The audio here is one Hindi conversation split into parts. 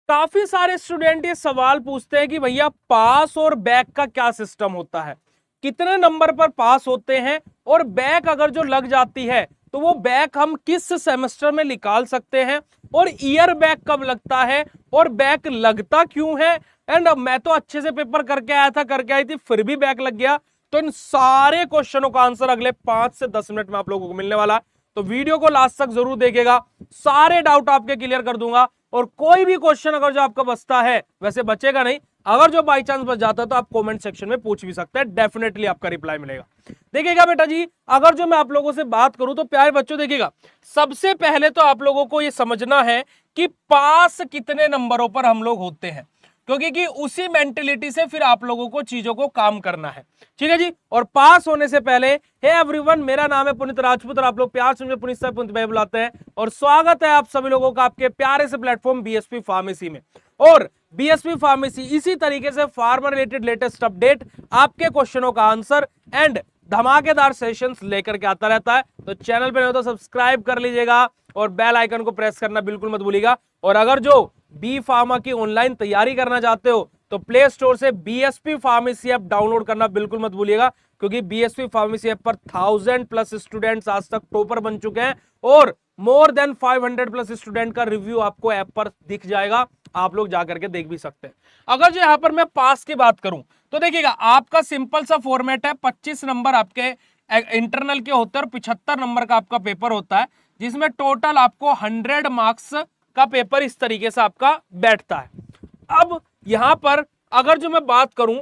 काफी सारे स्टूडेंट ये सवाल पूछते हैं कि भैया पास और बैक का क्या सिस्टम होता है, कितने नंबर पर पास होते हैं, और बैक अगर जो लग जाती है तो वो बैक हम किस सेमेस्टर में निकाल सकते हैं, और ईयर बैक कब लगता है, और बैक लगता क्यों है। एंड मैं तो अच्छे से पेपर करके आया था, करके आई थी, फिर भी बैक लग गया। तो इन सारे क्वेश्चनों का आंसर अगले 5 से 10 मिनट में आप लोगों को मिलने वाला। तो वीडियो को लास्ट तक जरूर देखिएगा, सारे डाउट आपके क्लियर कर दूंगा। और कोई भी क्वेश्चन अगर जो आपका बचता है, वैसे बचेगा नहीं, अगर जो बाई चांस बच जाता है तो आप कमेंट सेक्शन में पूछ भी सकते हैं, डेफिनेटली आपका रिप्लाई मिलेगा। देखिएगा बेटा जी, अगर जो मैं आप लोगों से बात करूं तो प्यारे बच्चों देखिएगा, सबसे पहले तो आप लोगों को यह समझना है कि पास कितने नंबरों पर हम लोग होते हैं, क्योंकि कि उसी मेंटेलिटी से फिर आप लोगों को चीजों को काम करना है। ठीक है जी। और पास होने से पहले हे एवरीवन, मेरा नाम है पुनीत राजपूत और आप लोग प्यार से मुझे पुनीत सर पुनीत भाई बुलाते हैं, और स्वागत है आप सभी लोगों का आपके प्यारे से प्लेटफॉर्म बीएसपी फार्मेसी में। और बीएसपी फार्मेसी इसी तरीके से फार्मा रिलेटेड लेटेस्ट अपडेट, आपके क्वेश्चनों का आंसर एंड धमाकेदार सेशंस लेकर के आता रहता है। तो चैनल पे नहीं हो तो सब्सक्राइब कर लीजिएगा और बेल आइकन को प्रेस करना बिल्कुल मत भूलिएगा। और अगर जो बी फार्मा की ऑनलाइन तैयारी करना चाहते हो तो प्ले स्टोर से बीएसपी फार्मेसी ऐप डाउनलोड करना बिल्कुल मत भूलिएगा, क्योंकि बीएसपी फार्मेसी ऐप पर 1000+ स्टूडेंट्स आज तक टॉपर बन चुके हैं, और मोर देन 500+ स्टूडेंट का रिव्यू आपको ऐप पर दिख जाएगा, आप लोग जाकर के देख भी सकते हैं। अगर जो यहां पर मैं पास की बात करूं तो देखिएगा, आपका सिंपल सा फॉर्मेट है, 25 नंबर आपके इंटरनल के होते हैं और 75 नंबर का आपका पेपर होता है, जिसमें टोटल आपको 100 मार्क्स का पेपर इस तरीके से आपका बैठता है। अब यहां पर अगर जो मैं बात करूं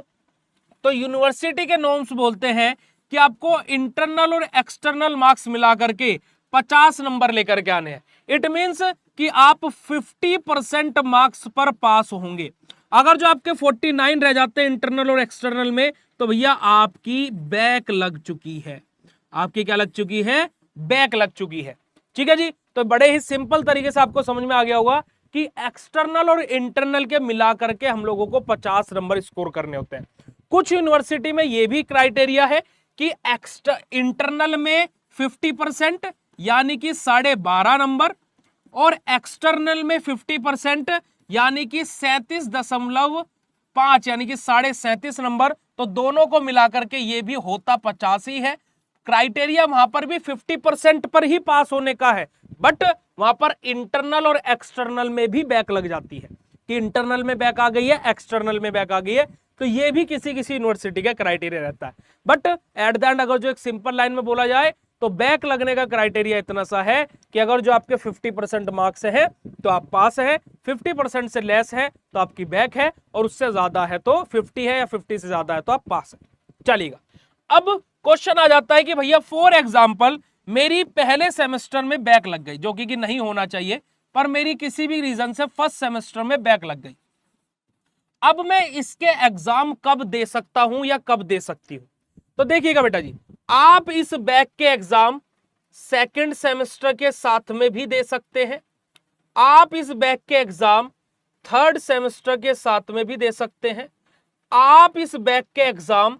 तो यूनिवर्सिटी के नॉर्म्स बोलते हैं कि आपको इंटरनल और एक्सटर्नल मार्क्स मिलाकर के 50 नंबर लेकर के आने हैं। इट मींस कि आप 50% मार्क्स पर पास होंगे। अगर जो आपके 49 रह जाते हैं इंटरनल और एक्सटर्नल में, तो भैया आपकी बैक लग चुकी है। आपकी क्या लग चुकी है? बैक लग चुकी है। ठीक है जी। तो बड़े ही सिंपल तरीके से आपको समझ में आ गया होगा कि एक्सटर्नल और इंटरनल के मिलाकर के हम लोगों को 50 नंबर स्कोर करने होते हैं। कुछ यूनिवर्सिटी में यह भी क्राइटेरिया है कि इंटरनल में 50% यानी कि 12.5 नंबर, और एक्सटर्नल में 50% यानी कि 37.5 यानी कि 37.5 नंबर। तो दोनों को मिलाकर के ये भी होता 50 ही है। क्राइटेरिया वहां पर भी 50% पर ही पास होने का है, बट वहां पर इंटरनल और एक्सटर्नल में भी बैक लग जाती है कि इंटरनल में बैक आ गई है, एक्सटर्नल में बैक आ गई है। तो ये भी किसी किसी यूनिवर्सिटी का क्राइटेरिया रहता है। बट एट द एंड अगर जो एक सिंपल लाइन में बोला जाए तो बैक लगने का क्राइटेरिया इतना सा है कि अगर जो आपके 50% मार्क्स है तो आप पास है, 50% से लेस है तो आपकी बैक है, और उससे ज्यादा है तो 50 है या 50 से ज्यादा है तो आप पास है। चलिएगा, अब क्वेश्चन आ जाता है कि भैया फॉर एग्जाम्पल मेरी पहले सेमेस्टर में बैक लग गई, जो कि नहीं होना चाहिए, पर मेरी किसी भी रीजन से फर्स्ट सेमेस्टर में बैक लग गई। अब मैं इसके एग्जाम कब दे सकता हूं या कब दे सकती हूं? तो देखिएगा बेटा जी, आप इस बैक के एग्जाम सेकंड सेमेस्टर के साथ में भी दे सकते हैं, आप इस बैक के एग्जाम थर्ड सेमेस्टर के साथ में भी दे सकते हैं, आप इस बैक के एग्जाम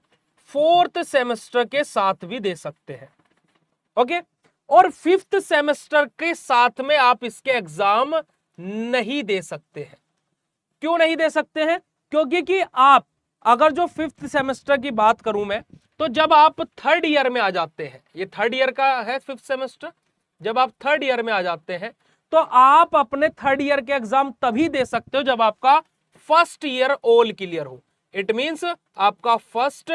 फोर्थ सेमेस्टर के साथ भी दे सकते हैं। ओके, और फिफ्थ सेमेस्टर के साथ में आप इसके एग्जाम नहीं दे सकते हैं। क्यों नहीं दे सकते हैं? क्योंकि कि आप अगर जो फिफ्थ सेमेस्टर की बात करूं मैं, तो जब आप थर्ड ईयर में आ जाते हैं, ये थर्ड ईयर का है फिफ्थ सेमेस्टर, जब आप थर्ड ईयर में आ जाते हैं तो आप अपने थर्ड ईयर के एग्जाम तभी दे सकते हो जब आपका फर्स्ट ईयर ऑल क्लियर हो। इट मींस आपका फर्स्ट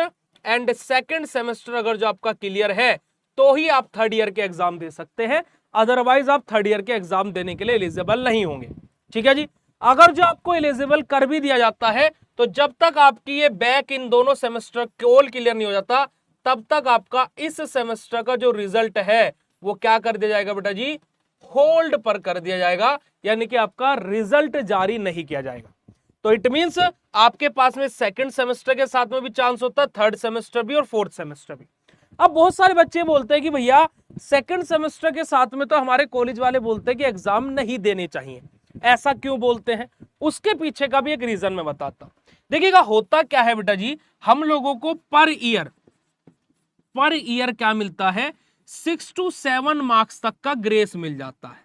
एंड सेकंड सेमेस्टर अगर जो आपका क्लियर है तो ही आप थर्ड ईयर के एग्जाम दे सकते हैं, अदरवाइज आप थर्ड ईयर के एग्जाम देने के लिए एलिजिबल नहीं होंगे। ठीक है जी। अगर जो आपको एलिजिबल कर भी दिया जाता है तो जब तक आपकी ये बैक इन दोनों सेमेस्टर ऑल क्लियर नहीं हो जाता, तब तक आपका इस सेमेस्टर का जो रिजल्ट है वो क्या कर दिया जाएगा बेटा जी? होल्ड पर कर दिया जाएगा, यानी कि आपका रिजल्ट जारी नहीं किया जाएगा। तो इट मींस आपके पास में सेकंड सेमेस्टर के साथ में भी चांस होता है, थर्ड सेमेस्टर भी और फोर्थ सेमेस्टर भी। अब बहुत सारे बच्चे बोलते हैं कि भैया सेकंड सेमेस्टर के साथ में तो हमारे कॉलेज वाले बोलते हैं कि एग्जाम नहीं देने चाहिए। ऐसा क्यों बोलते हैं? उसके पीछे का भी एक रीजन मैं बताता हूं। देखिएगा, होता क्या है बेटा जी, हम लोगों को पर ईयर क्या मिलता है? 6 to 7 मार्क्स तक का ग्रेस मिल जाता है।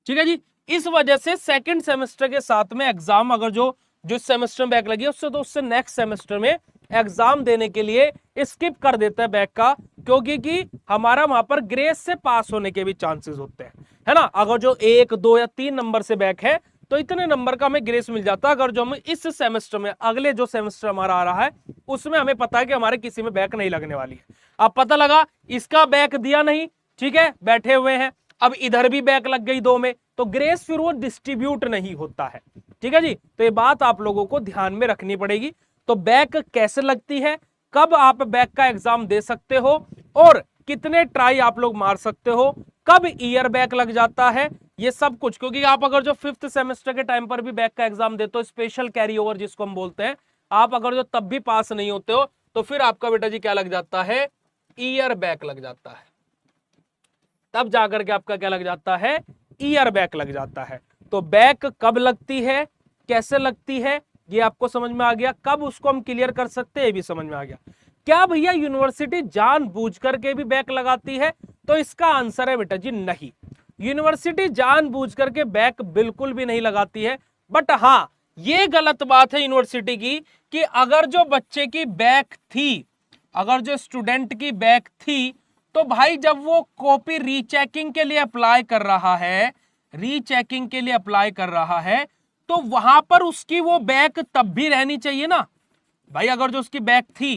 ठीक है जी। इस वजह से सेकंड सेमेस्टर के साथ में एग्जाम अगर जो सेमेस्टर में बैक लगी है उससे तो उससे नेक्स्ट सेमेस्टर में एग्जाम देने के लिए स्किप कर देता है बैक का, क्योंकि कि हमारा वहां पर ग्रेस से पास होने के भी चांसेस होते हैं, है ना। अगर जो 1, 2 या 3 नंबर से बैक है तो इतने नंबर का हमें ग्रेस मिल जाता है। अगर जो हम इस सेमेस्टर में अगले जो सेमेस्टर हमारा आ रहा है उसमें हमें पता है कि हमारे किसी में बैक नहीं लगने वाली है। अब पता लगा इसका बैक दिया नहीं, ठीक है, बैठे हुए हैं, अब इधर भी बैक लग गई 2 में, तो ग्रेस फिर वो डिस्ट्रीब्यूट नहीं होता है, ठीक है जी। तो ये बात आप लोगों को ध्यान में रखनी पड़ेगी। तो बैक कैसे लगती है, कब आप बैक का एग्जाम दे सकते हो और कितने ट्राई आप लोग मार सकते हो, कब ईयर बैक लग जाता है, ये सब कुछ। क्योंकि आप अगर जो 5th सेमेस्टर के टाइम पर भी बैक का एग्जाम देते हो, स्पेशल कैरी ओवर जिसको हम बोलते हैं, आप अगर जो तब भी पास नहीं होते हो तो फिर आपका बेटा जी क्या लग जाता है, ईयर बैक लग जाता है। तब जाकर के आपका क्या लग जाता है, ईयर बैक लग जाता है। तो बैक कब लगती है, कैसे लगती है, ये आपको समझ में आ गया। कब उसको हम क्लियर कर सकते हैं ये भी समझ में आ गया। क्या भैया यूनिवर्सिटी जानबूझ करके भी बैक लगाती है, तो इसका आंसर है बेटा जी नहीं, यूनिवर्सिटी जानबूझ करके बैक बिल्कुल भी नहीं लगाती है। बट हाँ, ये गलत बात है यूनिवर्सिटी की कि अगर जो बच्चे की बैक थी, अगर जो स्टूडेंट की बैक थी, तो भाई जब वो कॉपी रीचेकिंग के लिए अप्लाई कर रहा है, रीचेकिंग के लिए अप्लाई कर रहा है, तो वहां पर उसकी वो बैक तब भी रहनी चाहिए ना भाई। अगर जो उसकी बैक थी,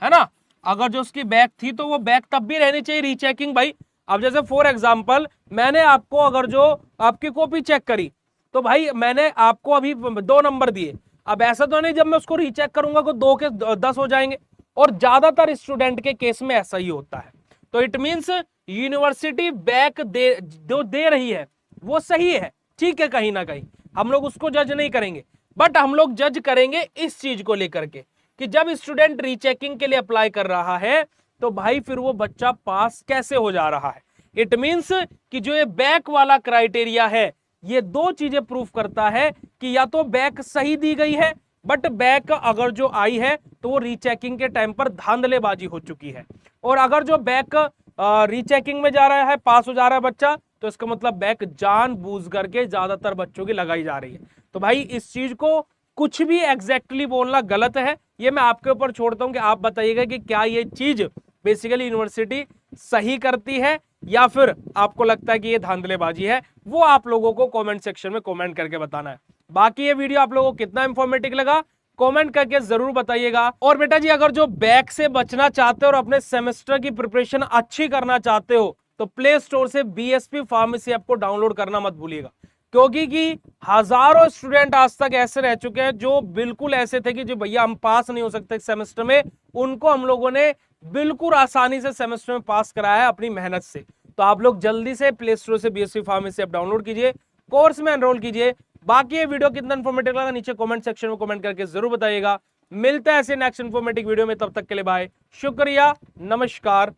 है ना, अगर जो उसकी बैक थी तो वो बैक तब भी रहनी चाहिए रीचेकिंग भाई। अब जैसे फॉर एग्जांपल मैंने आपको अगर जो आपकी कॉपी चेक करी, तो भाई मैंने आपको अभी 2 नंबर दिए। अब ऐसा तो नहीं जब मैं उसको रीचेक करूंगा तो 2 के 10 हो जाएंगे, और ज्यादातर स्टूडेंट के केस में ऐसा ही होता है। तो इट मींस यूनिवर्सिटी बैक दे रही है वो सही है, ठीक है, कहीं ना कहीं हम लोग उसको जज नहीं करेंगे, बट हम लोग जज करेंगे इस चीज को लेकर के कि जब स्टूडेंट रीचेकिंग के लिए अप्लाई कर रहा है तो भाई फिर वो बच्चा पास कैसे हो जा रहा है। इट मींस कि जो ये बैक वाला क्राइटेरिया है, ये 2 चीजें प्रूफ करता है कि या तो बैक सही दी गई है, बट बैक अगर जो आई है तो वो रीचेकिंग के टाइम पर धांधलेबाजी हो चुकी है, और अगर जो बैक रीचेकिंग में जा रहा है, पास हो जा रहा है बच्चा, तो इसका मतलब बैक जानबूझ करके ज्यादातर बच्चों की लगाई जा रही है। तो भाई इस चीज को कुछ भी एग्जैक्टली बोलना गलत है, ये मैं आपके ऊपर छोड़ता हूं कि आप बताइएगा कि क्या ये चीज बेसिकली यूनिवर्सिटी सही करती है या फिर आपको लगता है कि ये धांधलेबाजी है। वो आप लोगों को कमेंट सेक्शन में कमेंट करके बताना है। बाकी ये वीडियो आप लोगों को कितना इंफॉर्मेटिव लगा कमेंट करके जरूर बताइएगा। और बेटा जी अगर जो बैक से बचना चाहते हो और अपने सेमेस्टर की प्रिपरेशन अच्छी करना चाहते हो तो प्ले स्टोर से बीएसपी फार्मेसी ऐप को डाउनलोड करना मत भूलिएगा, क्योंकि कि हजारों स्टूडेंट आज तक ऐसे रह चुके हैं जो बिल्कुल ऐसे थे कि जो भैया हम पास नहीं हो सकते सेमेस्टर में, उनको हम लोगों ने बिल्कुल आसानी से सेमेस्टर में पास कराया है अपनी मेहनत से। तो आप लोग जल्दी से प्ले स्टोर से बीएसपी फार्मेसी ऐप डाउनलोड कीजिए, कोर्स में एनरोल कीजिए। बाकी ये वीडियो कितना इंफॉर्मेटिव लगा नीचे कमेंट सेक्शन में कमेंट करके जरूर बताइएगा। मिलता है ऐसे नेक्स्ट इंफॉर्मेटिव वीडियो में, तब तक के लिए बाय, शुक्रिया, नमस्कार,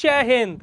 जय हिंद।